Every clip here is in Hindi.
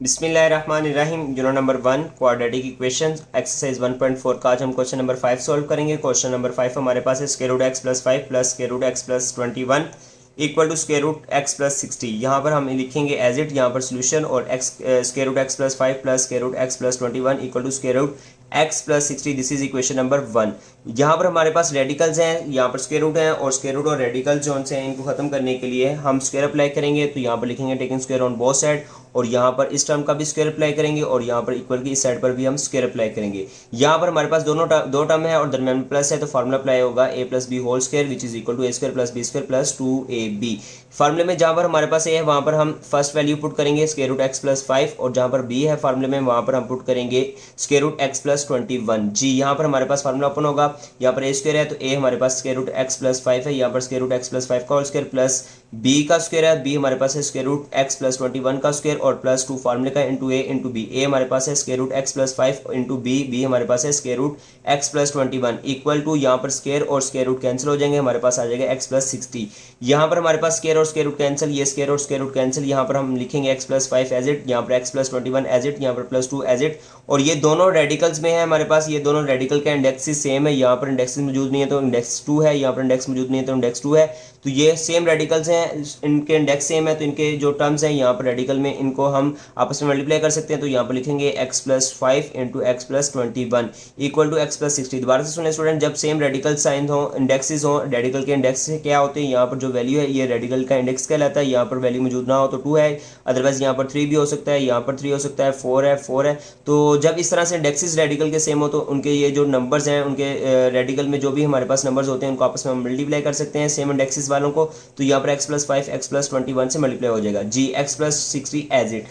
बिस्मिल्लाहिर्रहमानिर्रहीम। Unit number 1 quadratic equation exercise 1.4 का आज हम क्वेश्चन नंबर 5 सॉल्व करेंगे। क्वेश्चन नंबर 5 हमारे पास है square root x plus 5 plus square root x plus 21 equal to square root x plus 60। यहाँ पर हम लिखेंगे एज इट यहाँ पर सोल्यूशन और x square root x plus 5 plus square root x plus 21 equal to square root x plus 60। This is equation number 1। यहाँ पर हमारे पास रेडिकल्स हैं, यहाँ पर स्क्वायर रूट है और स्क्वायर रूट और रेडिकल जो हैं इनको खत्म करने के लिए हम स्क्वायर अप्लाई करेंगे। तो यहाँ पर लिखेंगे taking square on both side और यहाँ पर इस टर्म का भी स्क्वायर अप्लाई करेंगे और यहाँ पर इक्वल की इस साइड पर भी हम स्क्वायर अप्लाई करेंगे। यहाँ पर हमारे पास दो टर्म है और दरम्यान में प्लस है तो फार्मूला अप्लाई होगा A plus B whole square which is equal to A square plus B square plus 2ab। फार्मूले में जहाँ पर हमारे पास ए है वहाँ पर हम फर्स्ट वैल्यू पुट करेंगे स्क्वायर रूट एक्स प्लस 5 और जहाँ पर बी है फार्मूले में वहाँ पर हम पुट करेंगे स्क्वायर रूट एक्स प्लस 21। जी यहाँ पर हमारे पास फार्मूला ओपन होगा, यहाँ पर ए स्क्वायर है तो ए हमारे पास स्क्वायर रूट एक्स प्लस 5 है, यहाँ पर स्क्वायर रूट एक्स प्लस 5 का होल स्क्वायर प्लस बी का स्क्वायर है, बी हमारे पास है स्क्वायर रूट एक्स प्लस 21 का स्क्वायर और प्लस 2 फार्मूले का into A into B. A हमारे पास है square root x plus 5 into B, B हमारे पास है square root x plus 21 equal to यहाँ पर स्क्वायर और स्क्वायर रूट कैंसिल हो जाएंगे, हमारे पास आ जाएगा एक्स प्लस 60। यहाँ पर हमारे पास स्क्वायर और स्क्वायर रूट कैंसिल, ये स्क्वायर और स्क्वायर रूट कैंसिल, यहाँ पर हम लिखेंगे एक्स प्लस 5 एज इट, यहाँ पर एक्स प्लस 21 एज इट, यहाँ पर प्लस 2 एज इट। और ये दोनों रेडिकल्स में है हमारे पास, ये दोनों रेडिकल का इंडेक्स सेम है, यहाँ पर इंडेक्स मौजूद नहीं है तो इंडेक्स 2 है, यहाँ पर इंडेक्स मौजूद नहीं है तो इंडेक्स 2 है। तो ये सेम रेडिकल्स हैं, इनके इंडेक्स सेम है तो इनके जो टर्म्स हैं यहाँ पर रेडिकल में इनको हम आपस में मल्टीप्लाई कर सकते हैं। तो यहाँ पर लिखेंगे x plus 5 into x plus 21 equal to x plus 60। दोबारा से सुने स्टूडेंट, जब सेम रेडिकल साइन हो इंडेक्सेस हो, रेडिकल के इंडेक्स क्या होते हैं, यहाँ पर जो वैल्यू है ये रेडिकल का इंडेक्स कहलाता है, यहाँ पर वैल्यू मौजूद ना हो तो 2 है, अदरवाइज यहाँ पर 3 भी हो सकता है, यहाँ पर 3 हो सकता है, 4 है। तो जब इस तरह से इंडेक्सेस रेडिकल के सेम हो तो उनके ये जो नंबर्स हैं उनके रेडिकल में जो भी हमारे पास नंबर्स होते हैं उनको आपस में हम मल्टीप्लाई कर सकते हैं सेम इंडेक्सेस वालों को। तो यहाँ पर एक्स प्लस 5 एक्स प्लस 21 से मल्टीप्लाई हो जाएगा। G x plus 60 as it,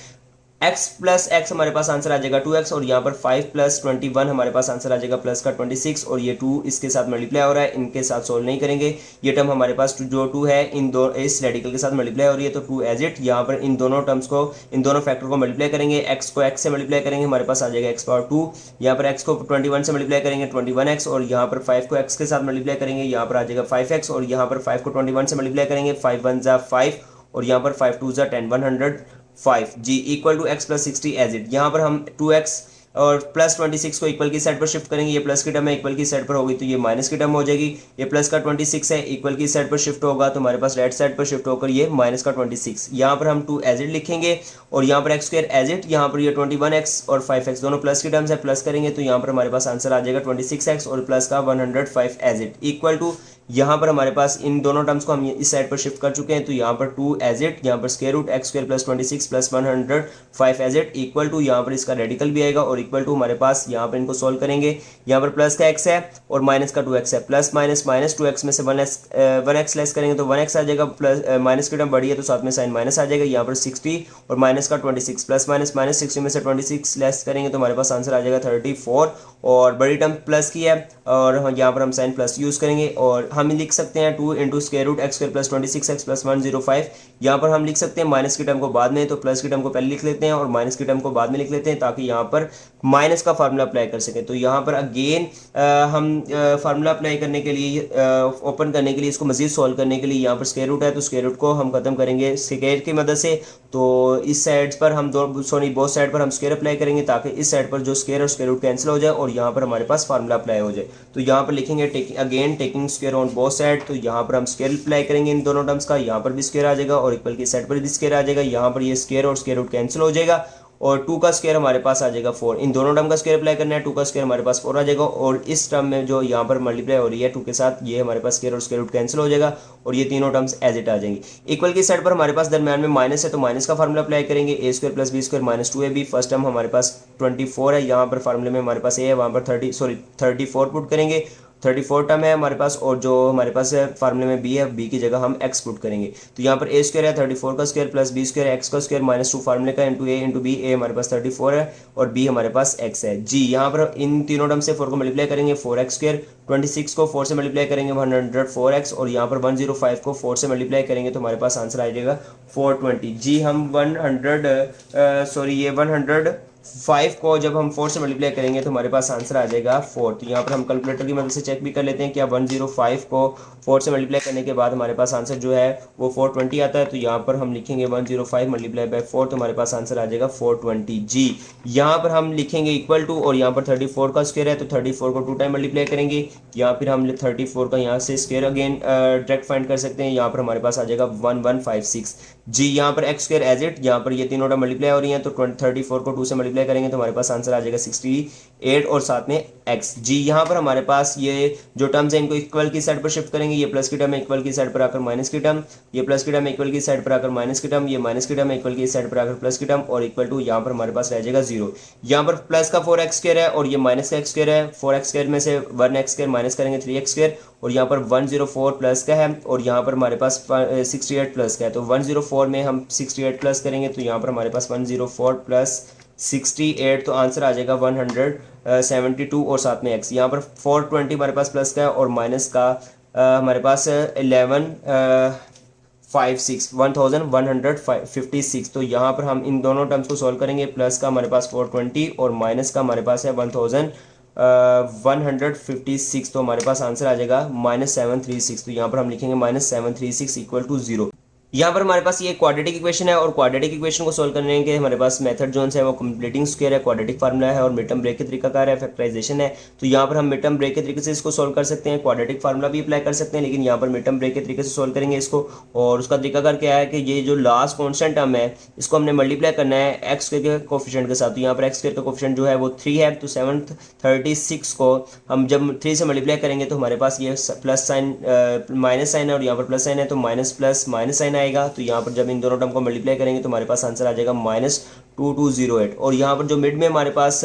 x plus x हमारे पास आंसर आ जाएगा 2x और यहाँ पर 5 प्लस 21 हमारे पास आंसर आ जाएगा प्लस का 26 और ये 2 इसके साथ मल्टीप्लाई हो रहा है, इनके साथ सोल्व नहीं करेंगे। ये टर्म हमारे पास जो 2 है इन दो इस रेडिकल के साथ मल्टीप्लाई हो रही है तो 2 एज इट। यहाँ पर इन दोनों टर्म्स को इन दोनों फैक्टर को मल्टीप्लाई करेंगे, एक्स को एक्स से मल्टीप्लाई करेंगे, हमारे पास आ जाएगा एक्स पावर 2। यहाँ पर एक्स को 21 से मल्टीप्लाई करेंगे 21x और यहाँ पर 5 को एक्स के साथ मल्टीप्लाई करेंगे, यहाँ पर आ जाएगा 5x और यहाँ पर 5 को 21 से मल्टीप्लाई करेंगे, 5 1 जा 5 और यहाँ पर 5 2 जा 10 105। G equal to x plus 60 as it. यहाँ पर हम 2x और प्लस 26 को इक्वल की साइड पर शिफ्ट करेंगे, ये प्लस की टर्म है इक्वल की साइड पर होगी तो ये माइनस की टर्म हो जाएगी, ये प्लस का 26 है इक्वल की साइड पर शिफ्ट होगा तो हमारे पास राइट साइड पर शिफ्ट होकर ये माइनस का 26। यहाँ पर हम 2 एज इट लिखेंगे और यहाँ पर एक्स स्क्वायर एज इट, यहाँ पर ये 21x और 5x दोनों प्लस की टर्म्स है, प्लस करेंगे तो यहाँ पर हमारे पास आंसर आ जाएगा 26x और प्लस का 105 एज इट इक्वल टू यहाँ पर हमारे पास इन दोनों टर्म्स को हम इस साइड पर शिफ्ट कर चुके हैं तो यहाँ पर 2 एज इट, यहाँ पर square root x square plus 26 plus 105 as it equal to यहाँ पर इसका रेडिकल भी आएगा और इक्वल टू हमारे पास यहाँ पर इनको सोल्व करेंगे। यहाँ पर प्लस का x है और माइनस का 2x है, प्लस माइनस माइनस 2x में से 1x लेस करेंगे तो 1x आ जाएगा, प्लस माइनस की टर्म बड़ी है तो साथ में साइन माइनस आ जाएगा, यहाँ पर 60 और माइनस का 26 प्लस माइनस माइनस 60 में से 26 लेस करेंगे तो हमारे पास आंसर आ जाएगा 34 और बड़ी टर्म प्लस की है और यहाँ पर हम साइन प्लस यूज़ करेंगे और हम लिख सकते हैं 2 into square root x square plus 26x plus 105। यहाँ पर हम लिख सकते हैं माइनस की टर्म को बाद में, तो प्लस की टर्म को पहले लिख लेते हैं और माइनस की टर्म को बाद में लिख लेते हैं ताकि यहाँ पर माइनस का फार्मूला अप्लाई कर सकें। तो यहाँ पर अगेन हम फार्मूला अप्लाई करने के लिए ओपन करने के लिए इसको मजीद सॉल्व करने के लिए यहाँ पर स्क्वायर रूट है तो स्क्वायर रूट को हम खत्म करेंगे स्क्वायर की मदद से। तो इस साइड पर हम बोथ साइड पर हम स्क्वायर अप्लाई करेंगे ताकि इस साइड पर जो स्क्वायर और स्क्वायर रूट कैंसिल हो जाए और यहाँ पर हमारे पास फार्मूला अप्लाई हो जाए। तो यहाँ पर लिखेंगे again taking square on both side, तो यहाँ पर हम स्क्वायर अप्लाई करेंगे इन दोनों टर्म्स का, यहाँ पर भी स्क्वायर आ जाएगा और इक्वल की साइड पर भी स्क्वायर आ जाएगा, यहाँ पर ये स्क्वायर और स्क्वायर रूट कैंसिल हो जाएगा और 2 का स्क्वायर हमारे पास आ जाएगा 4। इन दोनों टर्म का स्क्वायर अप्लाई करना है, 2 का स्क्वायर हमारे पास 4 आ जाएगा और इस टर्म में जो यहाँ पर मल्टीप्लाई हो रही है 2 के साथ ये हमारे पास स्क्वायर और स्क्वायर रूट कैंसिल हो जाएगा और ये तीनों टर्म्स एज इट आ जाएंगी। इक्वल की साइड पर हमारे पास दरम्यान में माइनस है तो माइनस का फार्मूला अप्लाई करेंगे, A square plus B square minus 2ab। First term हमारे पास 24 है, यहाँ पर फार्मूले में हमारे पास ए है, वहाँ पर 34 पुट करेंगे, 34 टर्म है हमारे पास और जो हमारे पास फार्मूले में बी है बी की जगह हम एक्स पुट करेंगे। तो यहाँ पर ए स्क्वायर है 34 का square plus B square x का स्क्वायर माइनस 2 फार्मूले का into A into B, A हमारे पास 34 है और बी हमारे पास एक्स है। जी यहाँ पर इन तीनों टर्म से 4 को मल्टीप्लाई करेंगे 4x स्क्वायर, 26 को 4 से मल्टीप्लाई करेंगे 104x और यहाँ पर 105 को 4 से मल्टीप्लाई करेंगे तो हमारे पास आंसर आ जाएगा 420। जी हम 100 5 को जब हम 4 से मल्टीप्लाई करेंगे तो हमारे पास आंसर आ जाएगा 4। तो यहाँ पर हम कैलकुलेटर की मदद से चेक भी कर लेते हैं कि 105 को 4 से मल्टीप्लाई करने के बाद हमारे पास आंसर जो है वो 420 आता है। तो यहाँ पर हम लिखेंगे 105 मल्टीप्लाई बाय 4, तो हमारे पास आंसर आ जाएगा 420 जी। यहाँ पर हम लिखेंगे इक्वल टू, और यहाँ पर 34 का स्क्वायर है तो 34 को 2 टाइम मल्टीप्लाई करेंगे, या फिर हम 34 का यहाँ से स्क्वायर अगेन डायरेक्ट फाइंड कर सकते हैं। यहाँ पर हमारे पास आ जाएगा 1156 जी। यहाँ पर एक्स स्क्वायर एज इट, यहाँ पर ये तीनों टर्म मल्टीप्लाई हो रही हैं तो 34 को 2 से मल्टीप्लाई करेंगे तो हमारे पास आंसर आ जाएगा 68 और साथ में एक्स जी। यहाँ पर हमारे पास ये जो टर्म्स हैं इनको इक्वल की साइड पर शिफ्ट करेंगे। ये प्लस की टर्म है इक्वल की साइड पर आकर माइनस की टर्म, ये प्लस की टर्म इक्वल की साइड पर आकर माइनस की टर्म, ये माइनस की टर्म इक्वल की साइड पर आकर प्लस की टर्म, और इक्वल टू यहाँ पर हमारे पास रह जाएगा 0। यहाँ पर प्लस का 4x स्क्वायर है और ये माइनस का x स्क्वायर है। 4x स्क्वायर में से 1x स्क्वायर माइनस करेंगे 3x स्क्वायर, और यहाँ पर 104 प्लस का है और यहाँ पर हमारे पास 68 प्लस का है। तो 104 में हम 68 प्लस करेंगे तो यहाँ पर हमारे पास 104 प्लस 68, तो आंसर आ जाएगा 172 और साथ में x। यहाँ पर 420 हमारे पास प्लस का है और माइनस का हमारे पास 1156 तो यहाँ पर हम इन दोनों टर्म्स को सॉल्व करेंगे। प्लस का हमारे पास 420 और माइनस का हमारे पास है 1156, तो हमारे पास आंसर आ जाएगा -736। तो यहाँ पर हम लिखेंगे -736 इक्वल टू 0। यहाँ पर हमारे पास ये क्वाड्रेटिक इक्वेशन है और क्वाड्रेटिक इक्वेशन को सोल्व करने के हमारे पास मेथड जो है वो कंप्लीटिंग स्क्वायर है, क्वाड्रेटिक फार्मूला है और मिड टर्म ब्रेक के तरीकाकार है, फैक्टराइजेशन है। तो यहाँ पर हम मिड टर्म ब्रेक के तरीके से इसको सोल्व कर सकते हैं, क्वाड्रेटिक फार्मूला भी अप्लाई कर सकते हैं, लेकिन यहाँ पर मिड टर्म ब्रेक के तरीके से सोल्व करेंगे इसको। और उसका तरीकाकार क्या है कि ये जो लास्ट कॉन्स्टेंट टर्म है इसको हमने मल्टीप्लाई करना है एक्स के कोफिशिएंट के साथ। तो यहाँ पर एक्स का कोफिशिएंट जो है वो 3 है, तो 736 को हम जब 3 से मल्टीप्लाई करेंगे तो हमारे पास ये प्लस साइन माइनस साइन है और यहाँ पर प्लस साइन है, तो माइनस प्लस माइनस साइन आएगा। तो यहाँ पर जब इन दोनों टर्म को मल्टीप्लाई करेंगे तो हमारे पास आंसर आ जाएगा -2208। और यहाँ पर जो मिड में हमारे पास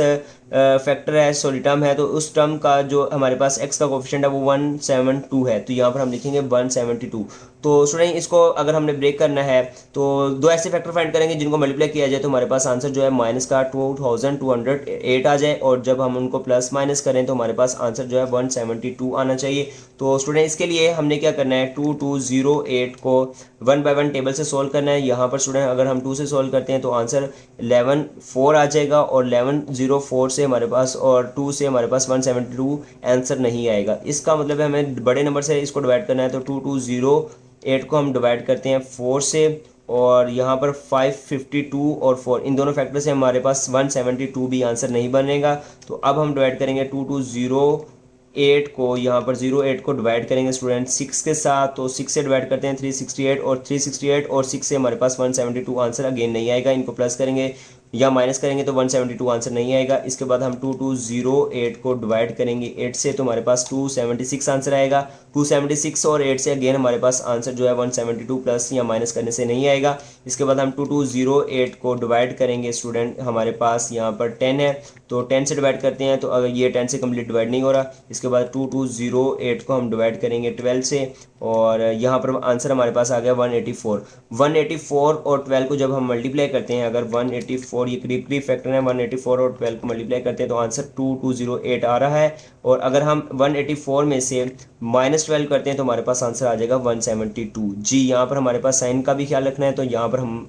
फैक्टर है, सॉरी टर्म है, तो उस टर्म का जो हमारे पास x का कोफिशिएंट है वो 172 है, तो यहाँ पर हम लिखेंगे 172। तो स्टूडेंट इसको अगर हमने ब्रेक करना है तो दो ऐसे फैक्टर फाइंड करेंगे जिनको मल्टीप्लाई किया जाए तो हमारे पास आंसर जो है माइनस का 2208 आ जाए, और जब हम उनको प्लस माइनस करें तो हमारे पास आंसर जो है 172 आना चाहिए। तो स्टूडेंट इसके लिए हमने क्या करना है, 2208 को 1 बाय 1 टेबल से सोल्व करना है। यहाँ पर स्टूडेंट अगर हम 2 से सोल्व करते हैं तो आंसर 114 आ जाएगा, और 1104 से हमारे पास और 2 से हमारे पास 172 आंसर नहीं आएगा। इसका मतलब है हमें बड़े नंबर से इसको डिवाइड करना है, तो 2208 को हम डिवाइड करते हैं 4 से, और यहाँ पर 552 और 4 इन दोनों फैक्टर से हमारे पास 172 भी आंसर नहीं बनेगा। तो अब हम डिवाइड करेंगे 2208 को, यहाँ पर 08 को डिवाइड करेंगे स्टूडेंट 6 के साथ, तो 6 से डिवाइड करते हैं 368 और 368 और 6 से हमारे पास 172 आंसर अगेन नहीं आएगा। इनको प्लस करेंगे या माइनस करेंगे तो 172 आंसर नहीं आएगा। इसके बाद हम 2208 को डिवाइड करेंगे 8 से, तो हमारे पास 276 आंसर आएगा। 276 और 8 से अगेन हमारे पास आंसर जो है 172 प्लस या माइनस करने से नहीं आएगा। इसके बाद हम 2208 को डिवाइड करेंगे स्टूडेंट, हमारे पास यहाँ पर 10 है, तो 10 से डिवाइड करते हैं तो अगर ये 10 से कम्प्लीट डिवाइड नहीं हो रहा। इसके बाद 2208 को हम डिवाइड करेंगे 12 से, और यहाँ पर आंसर हमारे पास आ गया 184 और 12 को जब हम मल्टीप्लाई करते हैं, अगर 184 ये करीब करीब फैक्टर है, 184 और 12 को मल्टीप्लाई करते हैं तो आंसर 2208 आ रहा है। और अगर हम 184 में से -12 करते हैं तो हमारे पास आंसर आ जाएगा 172 जी। यहाँ पर हमारे पास साइन का भी ख्याल रखना है, तो यहाँ पर हम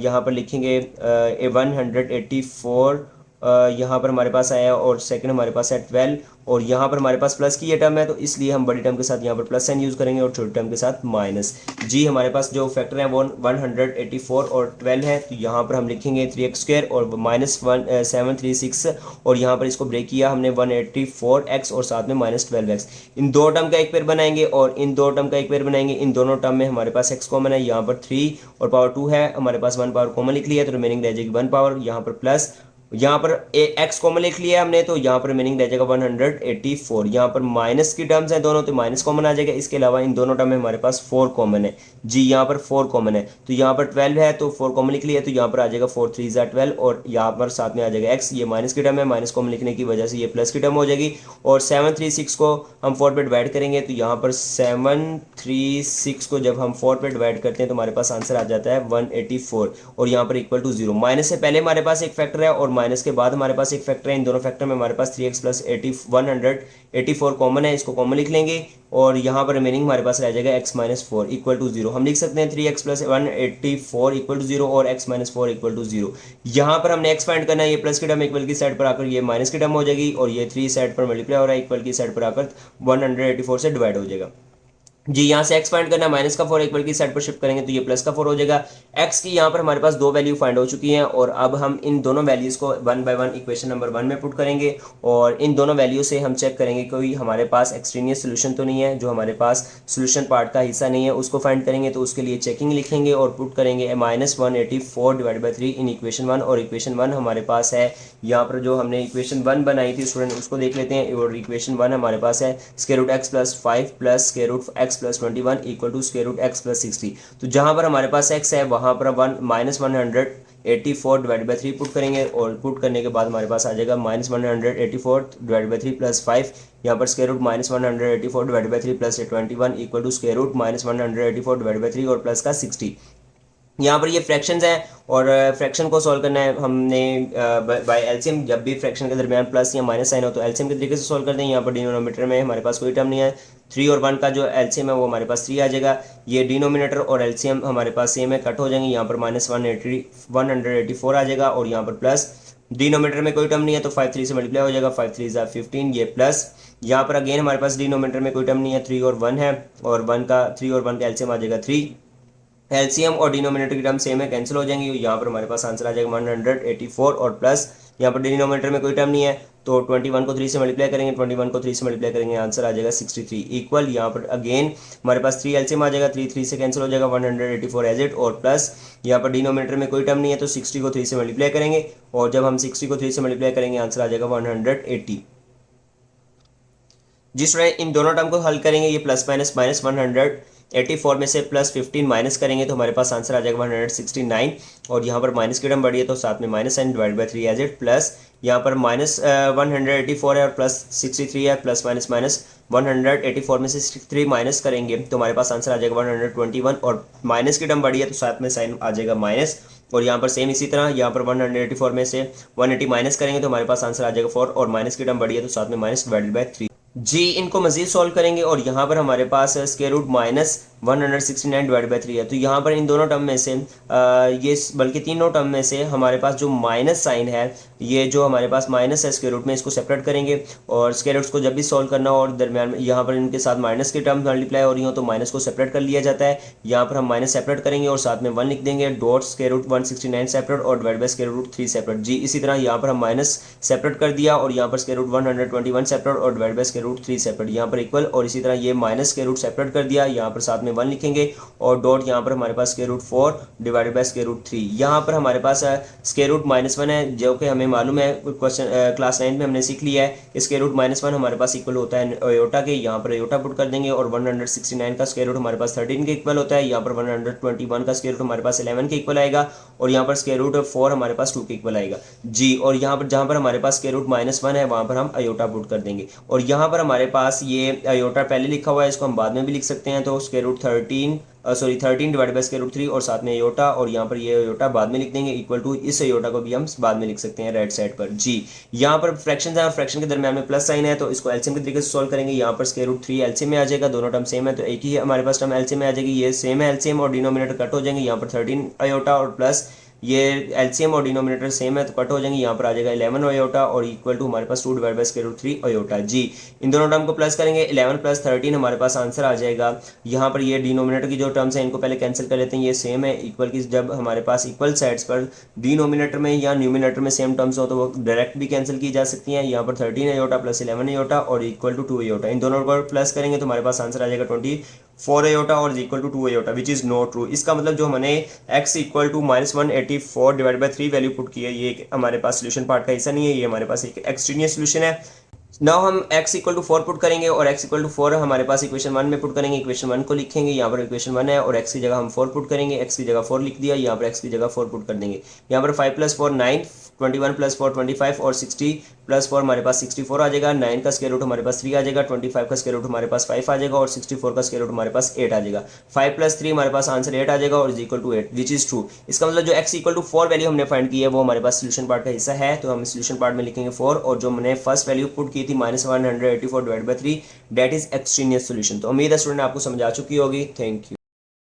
यहाँ पर लिखेंगे 184 यहाँ पर हमारे पास आया, और सेकंड हमारे पास है 12, और यहाँ पर हमारे पास प्लस की ये टर्म है तो इसलिए हम बड़ी टर्म के साथ यहाँ पर प्लस साइन यूज़ करेंगे और छोटी टर्म के साथ माइनस जी। हमारे पास जो फैक्टर है वो 184 और 12 है, तो यहाँ पर हम लिखेंगे 3x² और -736, और यहाँ पर इसको ब्रेक किया हमने 184x और साथ में -12x। इन दो टर्म का एक पेयर बनाएंगे और इन दो टर्म का एक पेयर बनाएंगे। इन दोनों टर्म में हमारे पास x कॉमन है, यहाँ पर 3 और पावर 2 है, हमारे पास 1 पावर कॉमन लिख लिया तो रिमेनिंग रह जाएगी 1 पावर, यहाँ पर प्लस, यहाँ पर x कॉमन लिख लिया है हमने तो यहाँ पर रिमेनिंग रह जाएगा 184। यहाँ पर माइनस की टर्म्स हैं दोनों तो माइनस कॉमन आ जाएगा। इसके अलावा इन दोनों टर्म में हमारे पास 4 कॉमन है जी, यहाँ पर 4 कॉमन है, तो यहाँ पर 12 है तो 4 कॉमन लिख लिया तो यहाँ पर आ जाएगा 4 3 12, और यहाँ पर साथ में आ जाएगा x। ये माइनस की टर्म है, माइनस कॉमन लिखने की वजह से ये प्लस की टर्म हो जाएगी, और 736 को हम 4 पे डिवाइड करेंगे तो यहाँ पर 736 को जब हम 4 पे डिवाइड करते हैं तो हमारे पास आंसर आ जाता है 184, और यहाँ पर इक्वल टू 0। माइनस से पहले हमारे पास एक फैक्टर है और माइनस के बाद हमारे पास एक फैक्टर है, इन दोनों फैक्टर में हमारे पास 3x प्लस 184 कॉमन है, इसको कॉमन लिख लेंगे और यहाँ पर रिमेनिंग हमारे पास रह जाएगा x माइनस 4 इक्वल टू 0। हम लिख सकते हैं 3x प्लस 184 इक्वल टू 0 और x माइनस 4 इक्वल टू 0। यहाँ पर हमने x फाइंड करना है, ये प्लस की टर्म इक्वल की साइड पर आकर ये माइनस की टर्म हो जाएगी और ये 3 साइड पर मल्टीप्लाई हो रहा है, इक्वल की साइड पर आकर 184 से डिवाइड हो जाएगा जी। यहाँ से x फाइंड करना है, माइनस का 4 इक्वल की साइड पर शिफ्ट करेंगे तो ये प्लस का 4 हो जाएगा। x की यहाँ पर हमारे पास दो वैल्यू फाइंड हो चुकी हैं और अब हम इन दोनों वैल्यूज़ को one by one equation number 1 में पुट करेंगे और इन दोनों वैल्यू से हम चेक करेंगे कोई हमारे पास एक्सट्रेनियस सोल्यूशन तो नहीं है, जो हमारे पास सोल्यूशन पार्ट का हिस्सा नहीं है उसको फाइंड करेंगे। तो उसके लिए चेकिंग लिखेंगे और पुट करेंगे -184 डिवाइड बाई 3 इन इक्वेशन 1 और इक्वेशन 1 हमारे पास है यहाँ पर जो हमने इक्वेशन 1 बनाई थी स्टूडेंट उसको देख लेते हैं। और इक्वेशन 1 हमारे पास है square root x plus 5 plus square root x plus 21 equal to square root x plus 60। तो जहां पर हमारे पास x है वहां पर -184 डिवाइड बाई 3 पुट करेंगे और पुट करने के बाद हमारे पास आ जाएगा -184 डिवाइड बाई 3 प्लस 5, यहाँ पर square root -184 divide by 3 plus 21 equal to square root -184 divide by 3 और प्लस का 60। यहाँ पर ये फ्रैक्शंस हैं और फ्रैक्शन को सॉल्व करना है हमने बाय एलसीएम। जब भी फ्रैक्शन के दरमियान प्लस या माइनस साइन हो तो एलसीएम के तरीके से सॉल्व करते हैं। यहाँ पर डिनोमिनेटर में हमारे पास कोई टर्म नहीं है, 3 और 1 का जो एलसीएम है वो हमारे पास 3 आ जाएगा। ये डिनोमिनेटर और एलसीएम हमारे पास सेम है, कट हो जाएंगे। यहाँ पर -184 आ जाएगा और यहाँ पर प्लस डिनोमिनेटर में कोई टर्म नहीं है तो 5 3 से मल्टीप्लाई हो जाएगा, 5 3 ज़ा 15 ये प्लस। यहाँ पर अगेन हमारे पास डिनोमिनेटर में कोई टर्म नहीं है, 3 और 1 है और 3 और 1 का एलसीएम आ जाएगा 3। एलसीएम और डिनोमिनेटर की टर्म सेम है, कैंसिल हो जाएंगे। यहाँ पर हमारे पास आंसर आ जाएगा 184 और प्लस यहाँ पर डिनोमिनेटर में कोई टर्म नहीं है तो 21 को 3 से मल्टीप्लाई करेंगे, 21 को 3 से मल्टीप्लाई करेंगे, आंसर आ जाएगा 63 इक्वल। यहाँ पर अगेन हमारे पास 3 एलसीएम आ जाएगा, 3 से कैंसिल हो जाएगा, 184 एज इट और प्लस यहाँ पर डिनोमिनेटर में कोई टर्म नहीं है तो 60 को 3 से मल्टीप्लाई करेंगे और जब हम 60 को 3 से मल्टीप्लाई करेंगे आंसर आ जाएगा 180। जिस तरह इन दोनों टर्म को हल करेंगे, ये प्लस माइनस -184 में से प्लस 15 माइनस करेंगे तो हमारे पास आंसर आ जाएगा 169 और यहाँ पर माइनस की टर्म बढ़ी है तो साथ में minus sign divide by 3 as it plus यहाँ पर -184 है और प्लस 63 है, प्लस माइनस -184 में से 63 माइनस करेंगे तो हमारे पास आंसर आ जाएगा 121 और माइनस की टर्म बढ़ी है तो साथ में साइन आ जाएगा माइनस। और यहाँ पर सेम इसी तरह यहाँ पर 184 में से 180 माइनस करेंगे तो हमारे पास आंसर आ जाएगा 4 और माइनस की टर्म बढ़ी है तो साथ में माइनस डिवाइडेड बाई 3 जी। इनको मजीद सॉल्व करेंगे और यहाँ पर हमारे पास स्क्वायर रूट -169 डिवाइड बाई 3 है। तो यहाँ पर इन दोनों टर्म में से ये बल्कि तीनों टर्म में से हमारे पास जो माइनस साइन है, ये जो हमारे पास माइनस है स्क्वायर रूट में, इसको सेपरेट करेंगे और स्क्वायर रूट्स को जब भी सॉल्व करना हो और दरमियान में यहाँ पर इनके साथ माइनस की टर्म मल्टीप्लाई हो रही हो तो माइनस को सेपरेट कर लिया जाता है। यहाँ पर हम माइनस सेपरेट करेंगे और साथ में 1 लिख देंगे, डॉट स्क्वायर रूट 169 सेपरेट और divide by square root 3 separate जी। इसी तरह यहाँ पर हम माइनस सेपरेट कर दिया और यहाँ पर स्क्वायर रूट 121 सेपरेट और divide by square root 3 separate यहाँ पर इक्वल। और इसी तरह ये माइनस स्क्वायर रूट सेपरेट कर दिया, यहाँ पर साथ में 1 लिखेंगे और डॉट यहाँ पर हमारे पास square root 4 divided by square root 3। यहाँ पर हमारे पास स्क्वायर रूट -1 है जो कि हमें मालूम है, क्वेश्चन क्लास 9 में हमने सीख लिया है। स्क्वायर रूट -1 हमारे पास इक्वल होता है अयोटा के, यहाँ पर अयोटा पुट कर देंगे और 169 का स्क्वायर रूट हमारे पास 13 के इक्वल होता है। यहाँ पर 121 का स्क्वायर रूट हमारे पास 11 के इक्वल आएगा और यहाँ पर स्क्वायर रूट 4 हमारे पास 2 के इक्वल आएगा जी। और यहाँ पर जहाँ पर हमारे पास स्क्वायर रूट -1 है वहाँ पर हम अयोटा पुट कर देंगे और यहाँ पर हमारे पास ये अयोटा पहले लिखा हुआ है, इसको हम बाद में भी लिख सकते हैं। तो square root 13 divide by square root 3 और साथ में अयोटा और यहाँ पर ये अयोटा बाद में लिख देंगे इक्वल टू इस अयोटा को भी हम बाद में लिख सकते हैं राइट साइड पर जी। यहाँ पर फ्रैक्शन है और फ्रैक्शन के दरमियान में प्लस साइन है तो इसको एलसीएम के तरीके से सॉल्व करेंगे। यहाँ पर स्क्वायर रूट 3 एलसीएम में आ जाएगा, दोनों टर्म सेम है तो एक ही हमारे पास टर्म एलसीएम में आ जाएगी, ये सेम है एलसीएम और डिनोमिनेटर कट हो जाएंगे। यहाँ पर 13 अयोटा और प्लस ये एलसीएम और डिनोमिनेटर सेम है तो कट हो जाएंगे, यहाँ पर आ जाएगा 11 अयोटा और इक्वल टू हमारे पास 2 divide by square root 3 iota जी। इन दोनों टर्म को प्लस करेंगे, 11 प्लस 13 हमारे पास आंसर आ जाएगा। यहाँ पर ये डिनोमिनेटर की जो टर्म्स हैं इनको पहले कैंसिल कर लेते हैं, ये सेम है इक्वल की जब हमारे पास इक्वल साइड्स पर डिनोमिनेटर में या न्यूमिनेटर में सेम टर्म्स हो तो वो डायरेक्ट भी कैंसिल की जा सकती हैं। यहाँ पर 13 अयोटा प्लस 11 अयोटा और इक्वल टू 2 अयोटा, इन दोनों को प्लस करेंगे तो हमारे पास आंसर आ जाएगा 24 अयोटा और equal to 2 iota which is not true. इसका मतलब जो हमने x equal to -184 divide by 3 value put की है ये हमारे पास सोल्यूशन पार्ट का हिस्सा नहीं है, ये हमारे पास एक एक्सट्रेनियस सोल्यूशन है। नाउ हम x इक्वल टू 4 पुट करेंगे और x इक्वल टू 4 हमारे पास इक्वेशन 1 में पुट करेंगे। इक्वेशन 1 को लिखेंगे, यहाँ पर इक्वेशन 1 है और x की जगह हम 4 पुट करेंगे, x की जगह 4 लिख दिया, यहाँ पर x की जगह 4 पुट कर देंगे। यहाँ पर 5 + 4 9 21 प्लस 4 25 और 60 प्लस 4 हमारे पास 64 आ जाएगा। 9 का स्क्वायर रूट हमारे पास 3 आ जाएगा। 25 का स्क्वायर रूट हमारे पास 5 आ जाएगा और 64 का स्क्वायर रूट हमारे पास 8 आ जाएगा। 5 प्लस 3 हमारे पास आंसर 8 आ जाएगा और is equal to 8 which is true. इसका मतलब जो x इक्वल टू 4 वैल्यू हमने फाइंड की है वो हमारे पास सोल्यूशन पार्ट का हिस्सा है, तो हम सोल्यूशन पार्ट में लिखेंगे 4 और जो हमने फर्स्ट वैल्यू पुट की थी -184 divide by 3 that is extraneous solution. तो उम्मीद है स्टूडेंट आपको समझ आ चुकी होगी। Thank you.